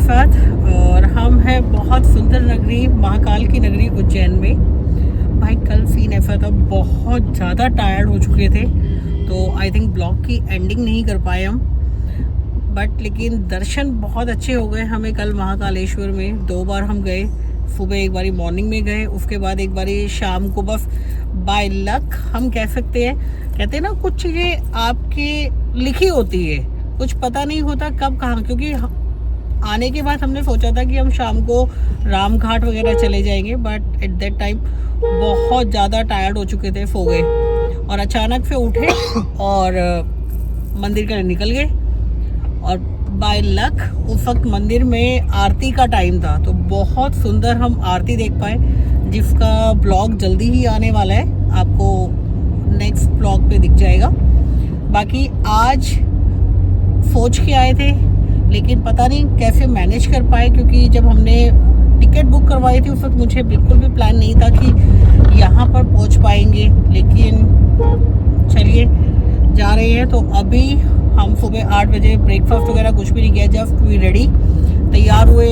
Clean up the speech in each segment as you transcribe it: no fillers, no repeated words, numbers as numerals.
इफ़त और हम हैं बहुत सुंदर नगरी महाकाल की नगरी उज्जैन में। भाई कल सीन ऐसा था, बहुत ज़्यादा टायर्ड हो चुके थे तो आई थिंक ब्लॉग की एंडिंग नहीं कर पाए हम, बट लेकिन दर्शन बहुत अच्छे हो गए हमें कल महाकालेश्वर में। 2 बार हम गए, सुबह एक बारी मॉर्निंग में गए, उसके बाद एक बारी शाम को। बस बाय लक हम कह सकते हैं, कहते हैं ना कुछ चीज़ें आपकी लिखी होती है, कुछ पता नहीं होता कब कहाँ। क्योंकि आने के बाद हमने सोचा था कि हम शाम को राम घाट वगैरह चले जाएंगे, बट एट दैट टाइम बहुत ज़्यादा टायर्ड हो चुके थे, सो गए और अचानक से उठे और मंदिर के लिए निकल गए। और बाय लक उस वक्त मंदिर में आरती का टाइम था तो बहुत सुंदर हम आरती देख पाए, जिसका ब्लॉग जल्दी ही आने वाला है, आपको नेक्स्ट ब्लॉग पे दिख जाएगा। बाकी आज सोच के आए थे लेकिन पता नहीं कैसे मैनेज कर पाए, क्योंकि जब हमने टिकट बुक करवाई थी उस वक्त मुझे बिल्कुल भी प्लान नहीं था कि यहाँ पर पहुँच पाएंगे। लेकिन चलिए जा रहे हैं। तो अभी हम सुबह 8 बजे ब्रेकफास्ट वगैरह कुछ भी नहीं किया, जस्ट वी रेडी, तैयार हुए,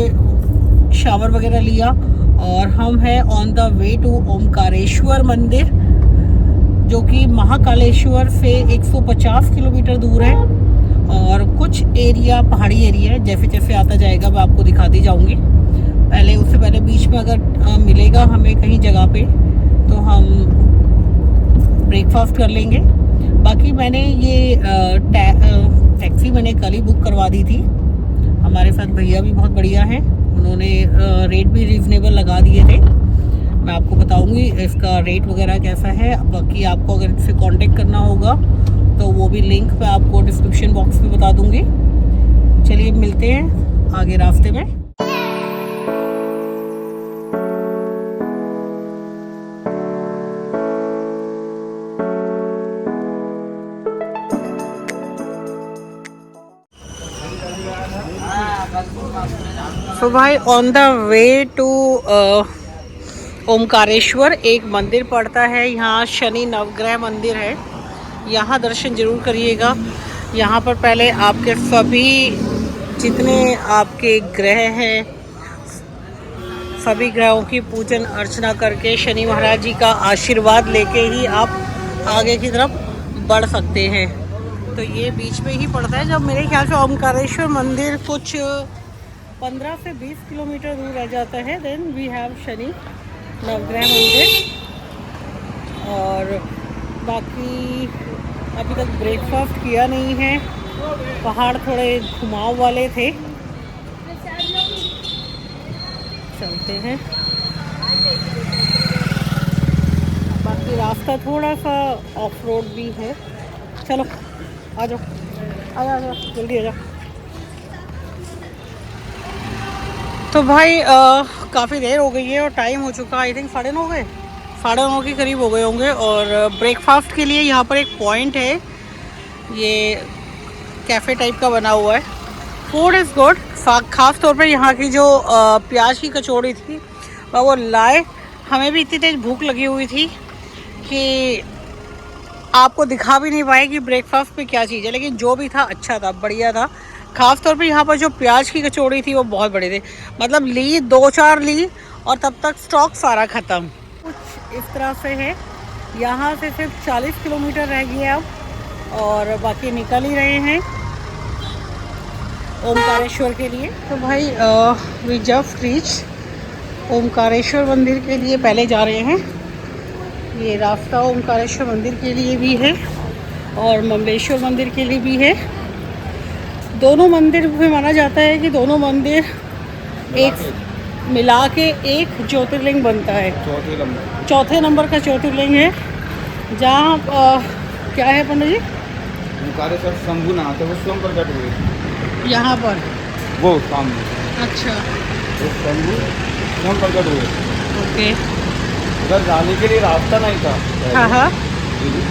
शावर वगैरह लिया और हम हैं on the way to Omkareshwar मंदिर, जो कि महाकालेश्वर से 150 किलोमीटर दूर है। और कुछ एरिया पहाड़ी एरिया है, जैसे जैसे आता जाएगा मैं आपको दिखाती जाऊंगी। पहले उससे पहले बीच में अगर मिलेगा हमें कहीं जगह पे तो हम ब्रेकफास्ट कर लेंगे। बाकी मैंने ये टैक्सी मैंने कल ही बुक करवा दी थी। हमारे साथ भैया भी बहुत बढ़िया हैं, उन्होंने रेट भी रीज़नेबल लगा दिए थे। मैं आपको बताऊंगी इसका रेट वगैरह कैसा है। बाकी आपको अगर इससे कांटेक्ट करना होगा तो वो भी लिंक मैं आपको डिस्क्रिप्शन बॉक्स में बता दूंगी। चलिए मिलते हैं आगे रास्ते में। तो भाई on the way to Omkareshwar एक मंदिर पड़ता है, यहाँ शनि नवग्रह मंदिर है, यहाँ दर्शन जरूर करिएगा। यहाँ पर पहले आपके सभी जितने आपके ग्रह हैं सभी ग्रहों की पूजन अर्चना करके शनि महाराज जी का आशीर्वाद लेके ही आप आगे की तरफ बढ़ सकते हैं। तो ये बीच में ही पड़ता है। जब मेरे ख्याल से ओमकारेश्वर मंदिर कुछ 15 से 20 किलोमीटर दूर रह जाता है, देन वी हैव शनि नवग्रह मंदिर। और बाकी अभी तक ब्रेकफास्ट किया नहीं है, पहाड़ थोड़े घुमाव वाले थे, चलते हैं। बाकी रास्ता थोड़ा सा ऑफ रोड भी है। चलो आ जाओ, आ जाओ जल्दी आ जाओ। तो भाई काफ़ी देर हो गई है और टाइम हो चुका, आई थिंक 9:30 गए, 9:30 के करीब हो गए होंगे। और ब्रेकफास्ट के लिए यहाँ पर एक पॉइंट है, ये कैफ़े टाइप का बना हुआ है। फूड इज़ गुड, ख़ास तौर पे यहाँ की जो प्याज की कचौड़ी थी वो लाए। हमें भी इतनी तेज़ भूख लगी हुई थी कि आपको दिखा भी नहीं पाए कि ब्रेकफास्ट पे क्या चीज़ है, लेकिन जो भी था अच्छा था, बढ़िया था। ख़ास तौर पे यहाँ पर जो प्याज की कचौड़ी थी वो बहुत बड़ी थी, मतलब ली 2-4 ली और तब तक स्टॉक सारा ख़त्म। कुछ इस तरह से है, यहाँ से सिर्फ 40 किलोमीटर रह गए अब और बाकी निकल ही रहे हैं ओमकारेश्वर के लिए। तो भाई वी जस्ट रीच ओमकारेश्वर मंदिर के लिए पहले जा रहे हैं। ये रास्ता ओमकारेश्वर मंदिर के लिए भी है और ममलेश्वर मंदिर के लिए भी है। दोनों मंदिर में माना जाता है कि दोनों मंदिर एक मिला के एक ज्योतिर्लिंग बनता है, चौथे नंबर का ज्योतिर्लिंग है। जहाँ क्या है पंडित जी, ओमकारेश्वर शंभू नाथ है, वो स्वयं प्रकट हुए यहाँ पर, वो सामने। अच्छा, वो शंभू स्वयं प्रकट हुए। ओके। उधर जाने के लिए रास्ता नहीं था, हाँ हाँ,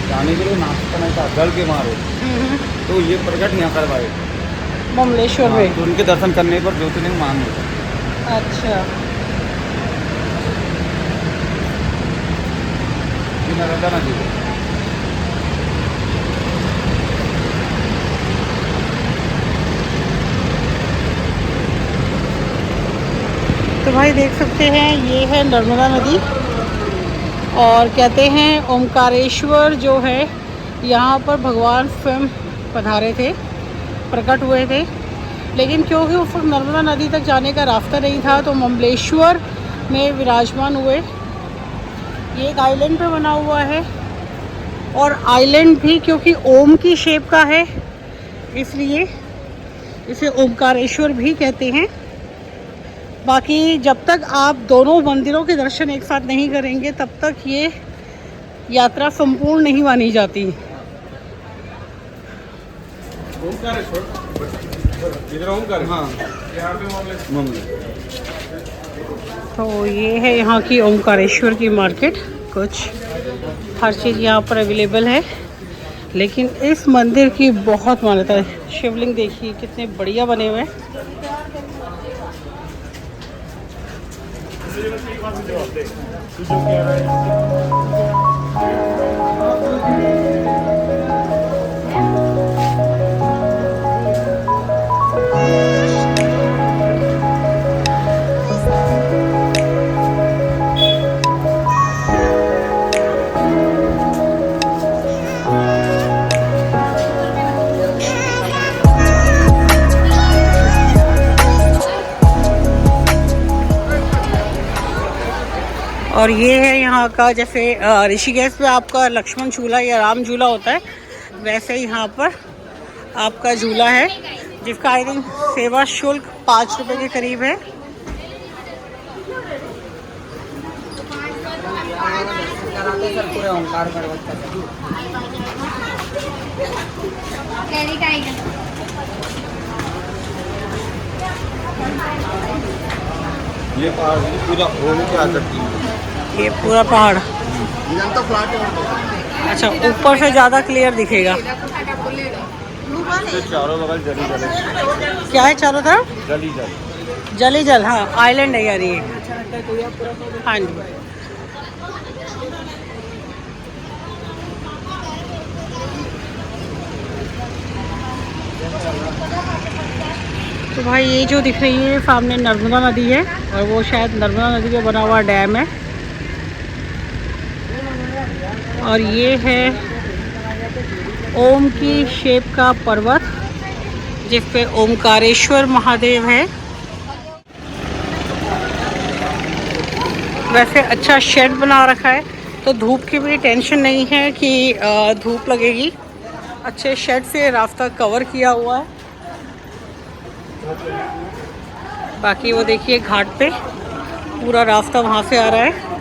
जाने के लिए रास्ता नहीं था, जल के मारे तो ये प्रकट यहाँ करवाए ममलेश्वर में। तो उनके दर्शन करने पर ज्योतिर्लिंग मान होता। अच्छा, नर्मदा नदी भाई देख सकते हैं ये है नर्मदा नदी और कहते हैं ओमकारेश्वर जो है यहाँ पर भगवान स्वयं पधारे थे, प्रकट हुए थे। लेकिन क्योंकि उस वक्त नर्मदा नदी तक जाने का रास्ता नहीं था तो ममलेश्वर में विराजमान हुए। ये एक आइलैंड पे बना हुआ है और आइलैंड भी क्योंकि ओम की शेप का है इसलिए इसे ओमकारेश्वर भी कहते हैं। बाकी जब तक आप दोनों मंदिरों के दर्शन एक साथ नहीं करेंगे तब तक ये यात्रा संपूर्ण नहीं मानी जाती। इधर ओमकार, हाँ तो ये है यहाँ की ओमकारेश्वर की मार्केट। कुछ हर चीज़ यहाँ पर अवेलेबल है, लेकिन इस मंदिर की बहुत मान्यता है। शिवलिंग देखिए कितने बढ़िया बने हुए हैं। और ये है यहाँ का, जैसे ऋषिकेश पे आपका लक्ष्मण झूला या राम झूला होता है, वैसे ही यहाँ पर आपका झूला है जिसका आई थिंक सेवा शुल्क 5 रुपए के करीब है। ये पहाड़ पूरा ओम की आकृति है। ये पूरा पहाड़ अच्छा ऊपर से ज़्यादा क्लियर दिखेगा। चारों बगल जली जल, क्या है चारों तरफ? जली जल, जली जल, हाँ आइलैंड है यार ये। हाँ जी। तो भाई ये जो दिख रही है सामने नर्मदा नदी है और वो शायद नर्मदा नदी पे बना हुआ डैम है। और ये है ओम की शेप का पर्वत जिस पे ओमकारेश्वर महादेव है। वैसे अच्छा शेड बना रखा है तो धूप की भी टेंशन नहीं है कि धूप लगेगी। अच्छे शेड से रास्ता कवर किया हुआ है। बाकी वो देखिए घाट पे पूरा रास्ता वहाँ से आ रहा है।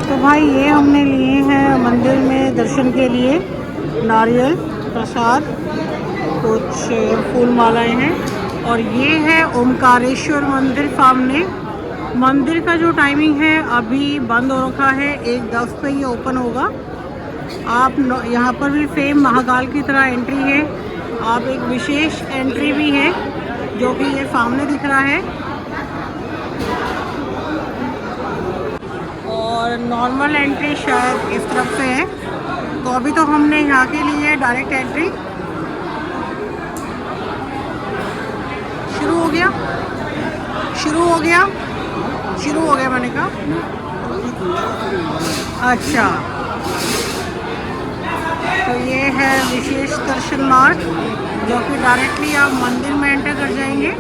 तो भाई ये हमने लिए हैं मंदिर में दर्शन के लिए नारियल प्रसाद, कुछ फूल मालाएं हैं। और ये है ओमकारेश्वर मंदिर सामने। मंदिर का जो टाइमिंग है अभी बंद हो रखा है, 1:10 पे ये ओपन होगा। आप यहाँ पर भी सेम महाकाल की तरह एंट्री है। आप एक विशेष एंट्री भी है जो कि ये सामने दिख रहा है और नॉर्मल एंट्री शायद इस तरफ से है। तो अभी तो हमने यहाँ के लिए डायरेक्ट एंट्री। शुरू हो गया मैंने कहा। अच्छा तो ये है विशेष दर्शन मार्ग जो कि डायरेक्टली आप मंदिर में एंटर कर जाएंगे।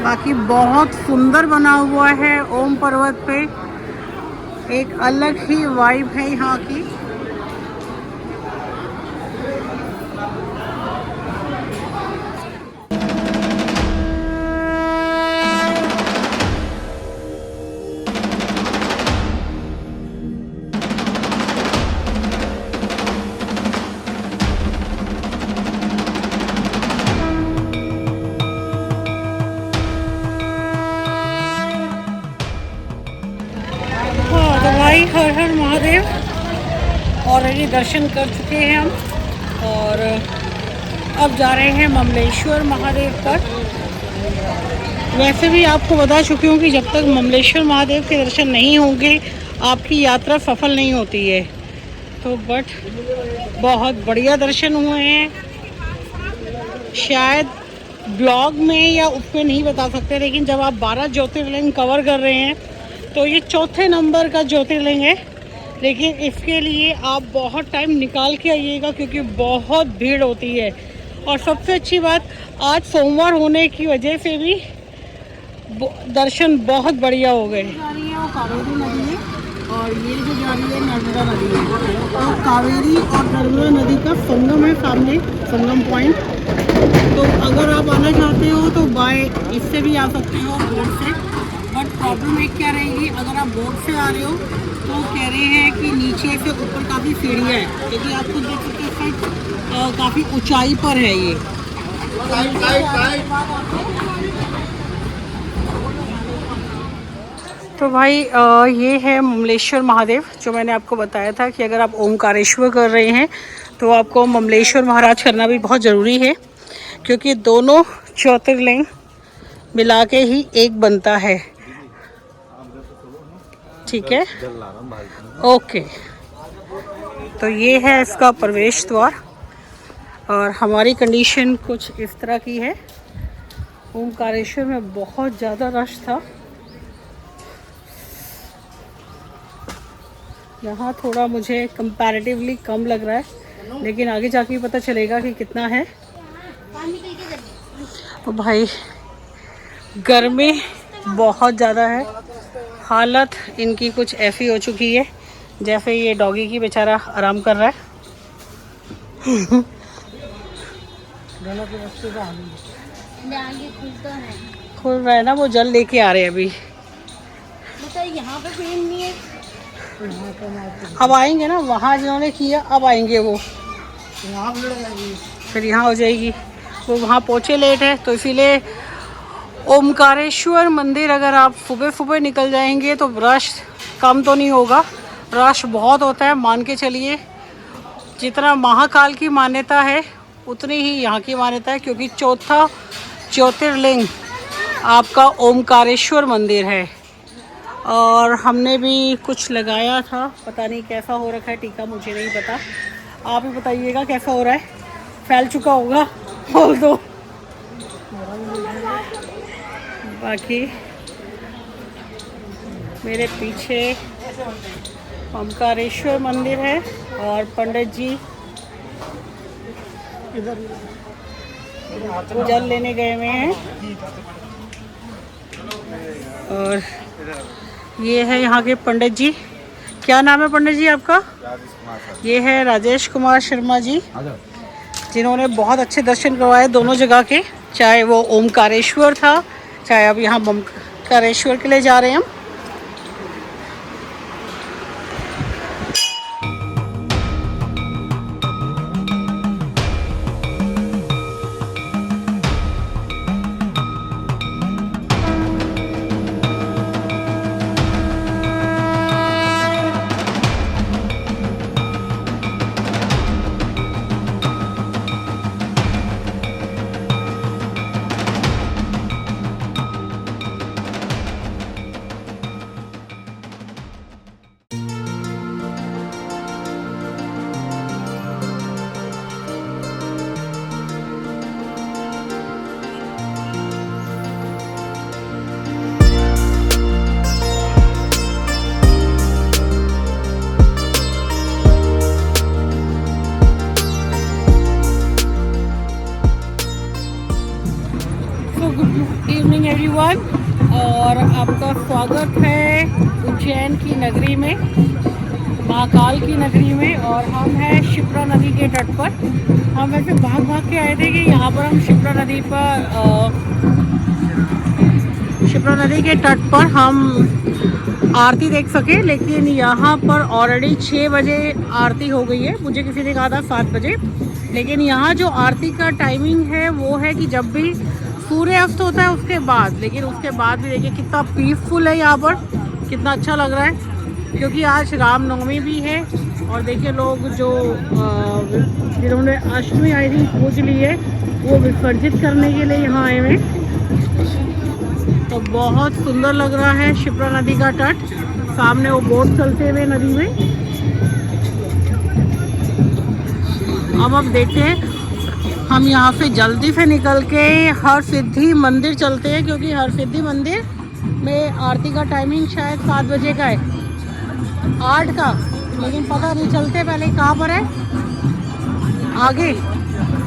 बाकी बहुत सुंदर बना हुआ है ओम पर्वत पे, एक अलग ही वाइब है यहाँ की। हर हर महादेव। ऑलरेडी दर्शन कर चुके हैं हम और अब जा रहे हैं ममलेश्वर महादेव पर। वैसे भी आपको बता चुकी हूँ कि जब तक ममलेश्वर महादेव के दर्शन नहीं होंगे आपकी यात्रा सफल नहीं होती है। तो बट बहुत बढ़िया दर्शन हुए हैं। शायद ब्लॉग में या उसमें नहीं बता सकते, लेकिन जब आप 12 ज्योतिर्लिंग कवर कर रहे हैं तो ये चौथे नंबर का ज्योतिर्लिंग है। लेकिन इसके लिए आप बहुत टाइम निकाल के आइएगा क्योंकि बहुत भीड़ होती है। और सबसे अच्छी बात, आज सोमवार होने की वजह से भी दर्शन बहुत बढ़िया हो गए। जा रही है वो कावेरी नदी है और ये जो जा रही है नर्मदा नदी है। तो कावेरी और नर्मदा नदी का संगम है सामने, संगम पॉइंट। तो अगर आप आना चाहते हो तो बाय इससे भी आ सकते हो, बोट से। बट प्रॉब्लम एक क्या रहेगी, अगर आप बोट से आ रहे हो तो कह रहे हैं कि नीचे से ऊपर काफ़ी सीढ़ियाँ हैं, क्योंकि आप खुद देख सकते हैं काफ़ी ऊंचाई पर है ये। तो भाई ये है ममलेश्वर महादेव, जो मैंने आपको बताया था कि अगर आप ओमकारेश्वर कर रहे हैं तो आपको ममलेश्वर महाराज करना भी बहुत ज़रूरी है, क्योंकि दोनों ज्योतिर्लिंग मिला के ही एक बनता है। ठीक है, ओके। तो ये है इसका प्रवेश द्वार और हमारी कंडीशन कुछ इस तरह की है। ओमकारेश्वर में बहुत ज़्यादा रश था, यहाँ थोड़ा मुझे कंपैरेटिवली कम लग रहा है, लेकिन आगे जाके पता चलेगा कि कितना है। तो भाई गर्मी बहुत ज़्यादा है, हालत इनकी कुछ ऐसी हो चुकी है जैसे ये डॉगी की बेचारा आराम कर रहा है। खुल रहा है ना, वो जल लेके आ रहे हैं अभी। यहाँ पे पेन नहीं है, अब आएंगे ना, वहाँ जिन्होंने किया अब आएंगे वो, फिर यहाँ हो जाएगी। वो वहाँ पहुँचे लेट है, तो इसीलिए ओमकारेश्वर मंदिर अगर आप सुबह सुबह निकल जाएंगे तो रश कम तो नहीं होगा, रश बहुत होता है। मान के चलिए जितना महाकाल की मान्यता है उतनी ही यहाँ की मान्यता है, क्योंकि चौथा ज्योतिर्लिंग आपका ओमकारेश्वर मंदिर है। और हमने भी कुछ लगाया था, पता नहीं कैसा हो रखा है टीका, मुझे नहीं पता। आप ही बताइएगा कैसा हो रहा है, फैल चुका होगा बोल दो। बाकी मेरे पीछे ओमकारेश्वर मंदिर है और पंडित जी जल लेने गए हुए हैं। और ये है यहाँ के पंडित जी, क्या नाम है पंडित जी आपका? ये है राजेश कुमार शर्मा जी, जिन्होंने बहुत अच्छे दर्शन करवाए दोनों जगह के, चाहे वो ओमकारेश्वर था, चाहे अब यहाँ ओमकारेश्वर के लिए जा रहे हैं हम। गुड इवनिंग एवरीवन, और आपका स्वागत है उज्जैन की नगरी में, महाकाल की नगरी में। और हम हैं शिप्रा नदी के तट पर। हम वैसे भाग के आए थे कि यहाँ पर हम शिप्रा नदी के तट पर हम आरती देख सके, लेकिन यहाँ पर ऑलरेडी 6 बजे आरती हो गई है। मुझे किसी ने कहा था 7 बजे, लेकिन यहाँ जो आरती का टाइमिंग है वो है कि जब भी सूर्य अस्त होता है उसके बाद। लेकिन उसके बाद भी देखिए कितना पीसफुल है यहाँ पर, कितना अच्छा लग रहा है, क्योंकि आज रामनवमी भी है। और देखिए लोग जो जिन्होंने अष्टमी आई थिंक पूज ली है, वो विसर्जित करने के लिए यहाँ आए हुए हैं। तो बहुत सुंदर लग रहा है शिप्रा नदी का तट। सामने वो बोट चलते हुए नदी में। अब देखते हैं, हम यहाँ से जल्दी से निकल के हर सिद्धि मंदिर चलते हैं, क्योंकि हर सिद्धि मंदिर में आरती का टाइमिंग शायद 7 बजे का है, 8 का, लेकिन पता नहीं चलते पहले कहाँ पर है आगे।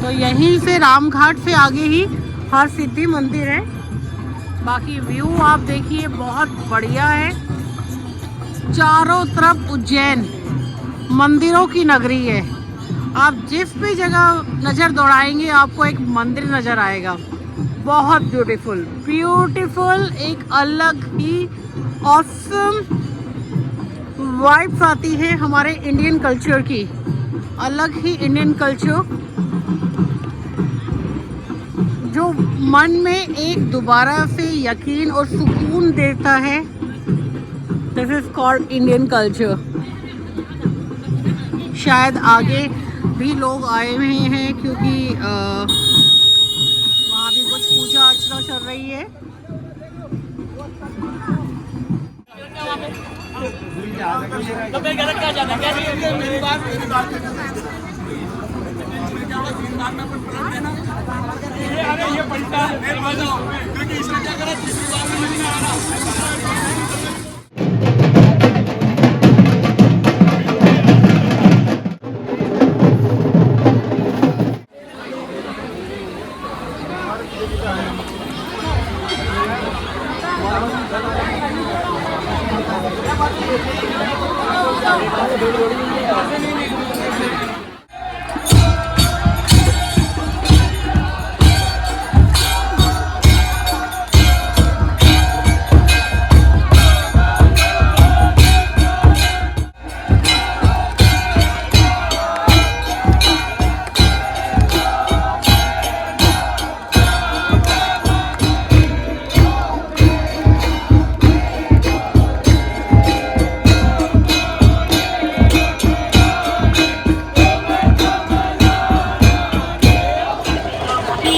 तो यहीं से रामघाट से आगे ही हर सिद्धि मंदिर है। बाकी व्यू आप देखिए बहुत बढ़िया है, चारों तरफ उज्जैन मंदिरों की नगरी है। आप जिस भी जगह नज़र दौड़ाएंगे आपको एक मंदिर नज़र आएगा। बहुत ब्यूटीफुल ब्यूटीफुल, एक अलग ही ऑसम वाइब्स आती है हमारे इंडियन कल्चर की, अलग ही इंडियन कल्चर जो मन में एक दोबारा से यकीन और सुकून देता है। This is called Indian culture. शायद आगे भी लोग आए हुए हैं, क्योंकि वहाँ भी कुछ पूजा अर्चना चल रही है।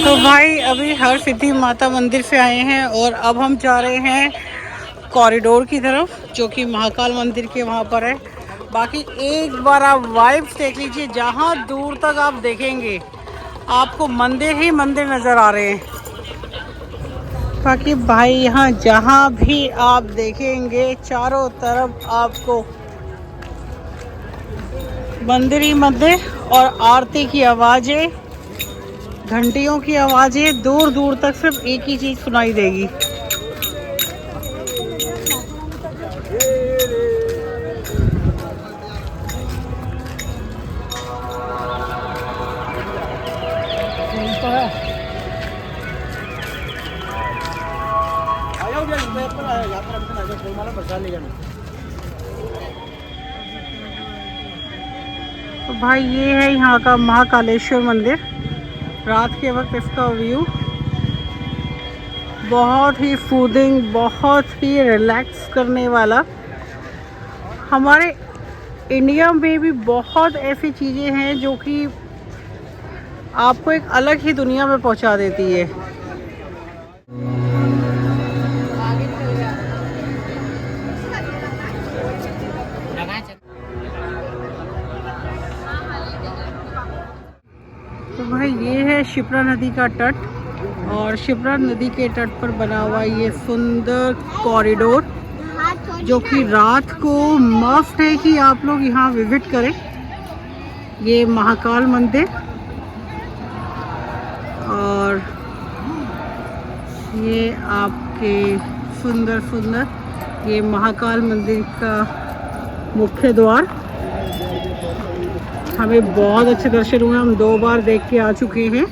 तो भाई अभी हर सिद्धि माता मंदिर से आए हैं और अब हम जा रहे हैं कॉरिडोर की तरफ, जो कि महाकाल मंदिर के वहाँ पर है। बाकी एक बार आप वाइब्स देख लीजिए, जहाँ दूर तक आप देखेंगे आपको मंदिर ही मंदिर नज़र आ रहे हैं। बाकी भाई यहाँ जहाँ भी आप देखेंगे चारों तरफ आपको मंदिर ही मंदिर और आरती की आवाज़ें, घंटियों की आवाज़ें, दूर दूर तक सिर्फ एक ही चीज़ सुनाई देगी। तो भाई ये है यहाँ का महाकालेश्वर मंदिर। रात के वक्त इसका व्यू बहुत ही सूदिंग, बहुत ही रिलैक्स करने वाला। हमारे इंडिया में भी बहुत ऐसी चीज़ें हैं जो कि आपको एक अलग ही दुनिया में पहुंचा देती है। तो भाई ये है शिप्रा नदी का तट, और शिप्रा नदी के तट पर बना हुआ ये सुंदर कॉरिडोर, जो कि रात को मस्त है कि आप लोग यहाँ विजिट करें। ये महाकाल मंदिर, और ये आपके सुंदर सुंदर ये महाकाल मंदिर का मुख्य द्वार। हमें बहुत अच्छे दर्शन हुए, हम 2 बार देख के आ चुके हैं।